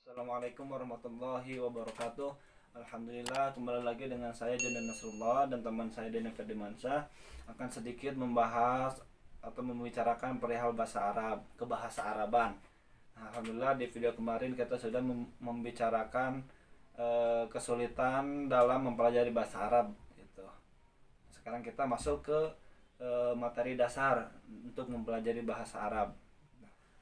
Assalamualaikum warahmatullahi wabarakatuh. Alhamdulillah, kembali lagi dengan saya Jandan Nasrullah dan teman saya Deni Firdimansyah akan sedikit membahas atau membicarakan perihal bahasa Arab, kebahasa Araban. Alhamdulillah, di video kemarin kita sudah membicarakan kesulitan dalam mempelajari bahasa Arab gitu. Sekarang kita masuk ke materi dasar untuk mempelajari bahasa Arab.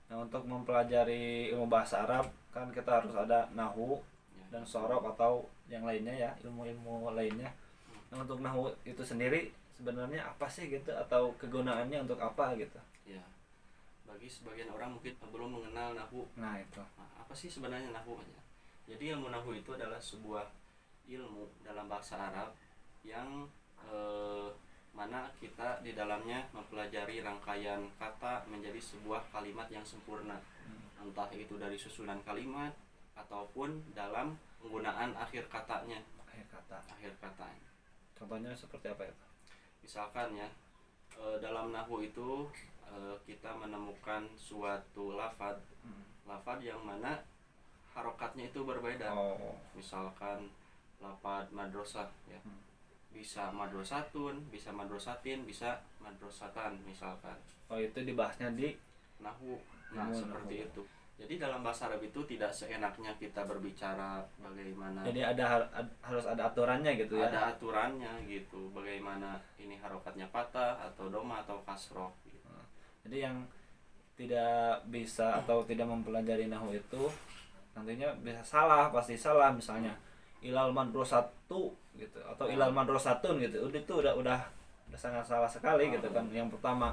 Nah, untuk mempelajari ilmu bahasa Arab kan kita harus ada nahu dan sorof atau yang lainnya ya, ilmu-ilmu lainnya. Nah, untuk nahu itu sendiri sebenarnya apa sih gitu, atau kegunaannya untuk apa gitu? Ya, bagi sebagian orang mungkin belum mengenal nahu. Nah, itu. Nah, apa sih sebenarnya nahu? Jadi ilmu nahu itu adalah sebuah ilmu dalam bahasa Arab yang mana kita di dalamnya mempelajari rangkaian kata menjadi sebuah kalimat yang sempurna. Entah itu dari susunan kalimat ataupun dalam penggunaan akhir katanya. Akhir kata. Contohnya seperti apa itu? Misalkan ya, dalam nahwu itu kita menemukan suatu lafad yang mana harokatnya itu berbeda. Misalkan lafad madrasah ya, bisa madrasatun, bisa madrasatin, bisa madrasatan misalkan. Itu dibahasnya di nahwu. Nah, seperti itu. Jadi dalam bahasa Arab itu tidak seenaknya kita berbicara bagaimana. Jadi harus ada aturannya gitu ya. Ada aturannya gitu. Bagaimana ini harokatnya patah atau doma atau kasroh gitu. Jadi yang tidak bisa atau tidak mempelajari nahwu itu nantinya bisa salah, pasti salah. Misalnya ilal madrasatu gitu atau ilal madrasatun gitu. Itu udah sangat salah sekali gitu kan. Yang pertama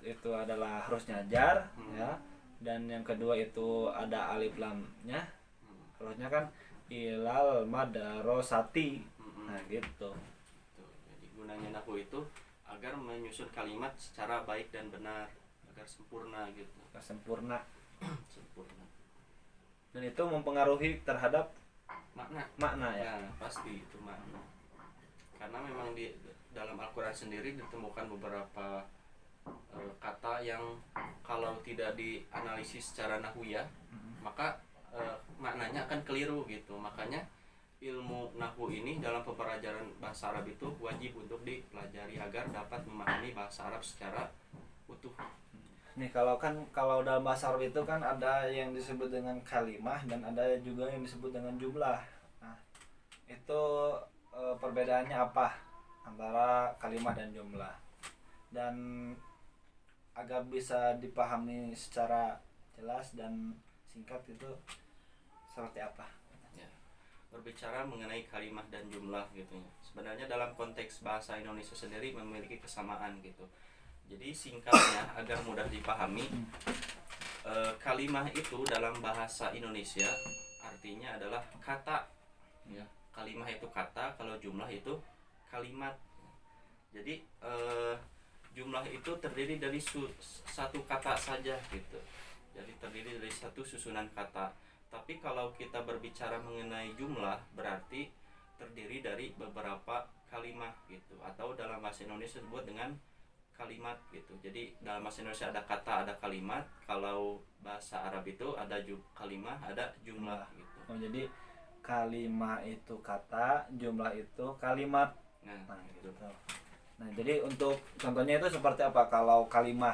itu adalah harusnya jar ya, dan yang kedua itu ada alif lamnya, harusnya kan ilal madrasati. Nah gitu. Jadi gunanya nahwu itu agar menyusun kalimat secara baik dan benar, agar sempurna gitu. Sempurna. Dan itu mempengaruhi terhadap makna ya. Pasti itu makna. Karena memang di dalam Al-Quran sendiri ditemukan beberapa kata yang kalau tidak dianalisis secara nahwiyah maka maknanya akan keliru gitu. Makanya ilmu nahwu ini dalam pembelajaran bahasa Arab itu wajib untuk dipelajari agar dapat memahami bahasa Arab secara utuh. Nih kalau dalam bahasa Arab itu kan ada yang disebut dengan kalimah dan ada juga yang disebut dengan jumlah. Nah, itu perbedaannya apa antara kalimah dan jumlah? Dan agar bisa dipahami secara jelas dan singkat itu seperti apa? Ya, berbicara mengenai kalimat dan jumlah gitu ya. Sebenarnya dalam konteks bahasa Indonesia sendiri memiliki kesamaan gitu. Jadi singkatnya agar mudah dipahami, kalimah itu dalam bahasa Indonesia artinya adalah kata. Ya, kalimah itu kata, kalau jumlah itu kalimat. Jadi jumlah itu terdiri dari satu kata saja gitu. Jadi terdiri dari satu susunan kata. Tapi kalau kita berbicara mengenai jumlah berarti terdiri dari beberapa kalimat gitu. Atau dalam bahasa Indonesia disebut dengan kalimat gitu. Jadi dalam bahasa Indonesia ada kata, ada kalimat. Kalau bahasa Arab itu ada kalimat, ada jumlah gitu. Jadi kalimat itu kata, jumlah itu kalimat. Nah gitu. Nah, jadi untuk contohnya itu seperti apa kalau kalimah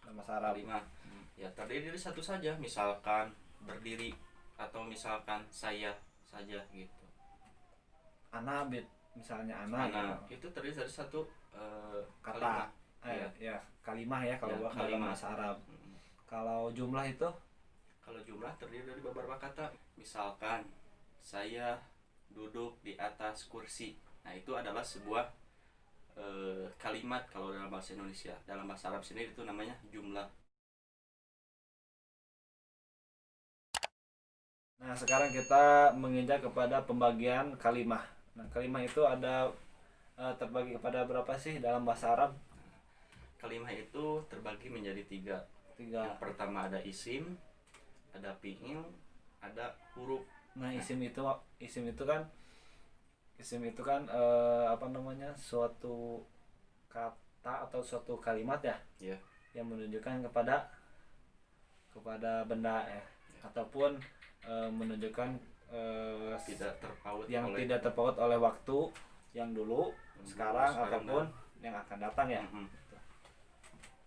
dalam bahasa Arab? Kalimah ya terdiri dari satu saja, misalkan berdiri atau misalkan saya saja gitu. Ana misalnya ana gitu. Itu terdiri dari satu kata. Ya kalimah ya kalau dalam bahasa Arab. Kalau jumlah itu? Kalau jumlah terdiri dari beberapa kata, misalkan saya duduk di atas kursi. Nah, itu adalah sebuah kalimat kalau dalam bahasa Indonesia. Dalam bahasa Arab sendiri itu namanya jumlah. Nah, sekarang kita menginjak kepada pembagian kalimah. Nah, kalimah itu ada terbagi kepada berapa sih dalam bahasa Arab? Kalimah itu terbagi menjadi tiga. Yang pertama ada isim, ada fi'il, ada huruf. Nah, isim itu kan apa namanya, suatu kata atau suatu kalimat ya, yeah, yang menunjukkan kepada benda ya. ataupun menunjukkan tidak terpaut yang oleh tidak terpaut oleh waktu yang dulu, sekarang ataupun yang akan datang ya.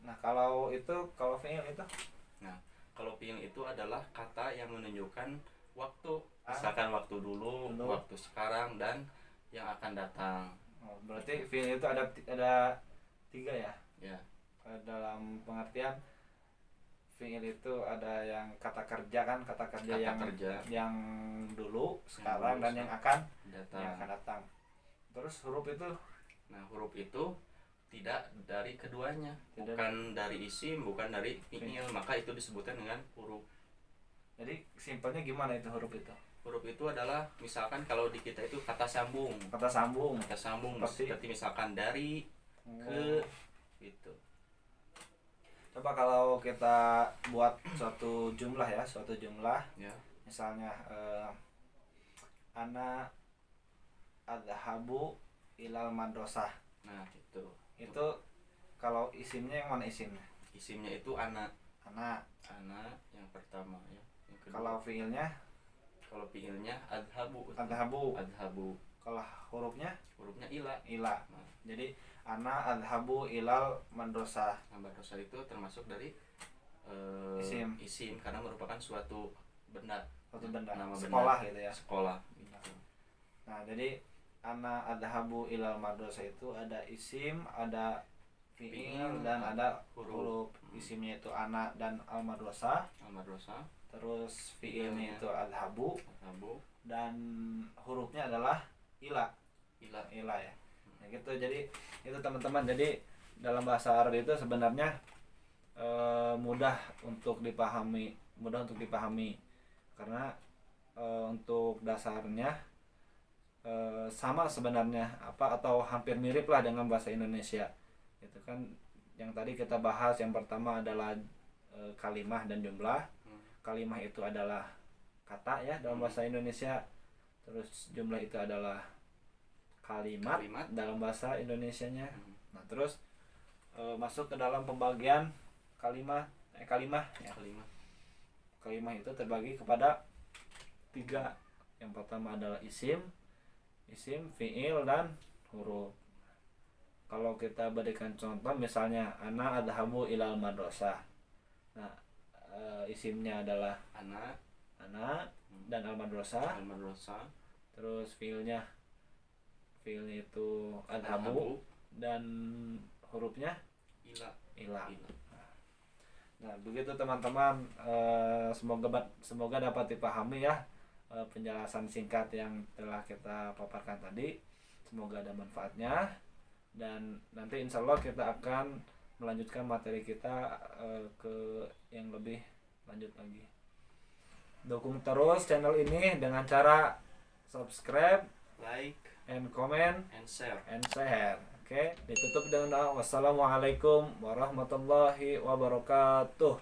Nah kalau fiil itu, nah kalau fiil itu adalah kata yang menunjukkan waktu, misalkan waktu dulu, waktu sekarang, dan yang akan datang. Berarti fiil itu ada 3 ya. Ya. Dalam pengertian fiil itu ada yang kata kerja kan, kata kerja yang dulu, sekarang, dan yang akan datang. Terus huruf itu, nah huruf itu tidak dari keduanya, bukan dari isim, bukan dari fiil, maka itu disebutkan dengan huruf. Jadi simpelnya gimana itu huruf itu? Huruf itu adalah misalkan kalau di kita itu kata sambung seperti misalkan dari, ke, gitu. Coba kalau kita buat suatu jumlah ya, Ya. misalnya ana adhabu ilal madrasah. Nah itu kalau isimnya yang mana isimnya? Isimnya itu ana yang pertama ya. Yang kedua, kalau fiilnya adhabu. Kalau hurufnya ila. Nah, jadi ana adhabu ilal madrasah. Madrasah itu termasuk dari isim karena merupakan suatu benda. Nama Sekolah benda. Gitu ya. Sekolah gitu. Nah, jadi ana adhabu ilal madrasah itu ada isim, ada fiil, dan ada huruf. Isimnya itu ana dan al madrasah. Terus fiilnya itu adhabu. Dan hurufnya adalah ila ya. Nah, gitu. Jadi itu teman-teman, jadi dalam bahasa Arab itu sebenarnya mudah untuk dipahami karena untuk dasarnya sama sebenarnya atau hampir mirip lah dengan bahasa Indonesia. Itu kan yang tadi kita bahas, yang pertama adalah kalimah dan jumlah. Kalimah itu adalah kata ya dalam bahasa Indonesia. Terus jumlah itu adalah kalimat dalam bahasa Indonesianya. Nah, terus masuk ke dalam pembagian kalimah ya. Kalimah itu terbagi kepada 3. Yang pertama adalah isim, fiil, dan huruf. Kalau kita berikan contoh misalnya ana adhabu ilal madrasah. Nah, isimnya adalah ana dan al madrasah. Terus fiilnya itu adhabu dan hurufnya ila. Nah, begitu teman-teman, semoga dapat dipahami ya penjelasan singkat yang telah kita paparkan tadi. Semoga ada manfaatnya, dan nanti insya Allah kita akan melanjutkan materi kita ke yang lebih lanjut lagi. Dukung terus channel ini dengan cara subscribe, like, and comment, and share. Oke, ditutup dengan doa. Wassalamualaikum warahmatullahi wabarakatuh.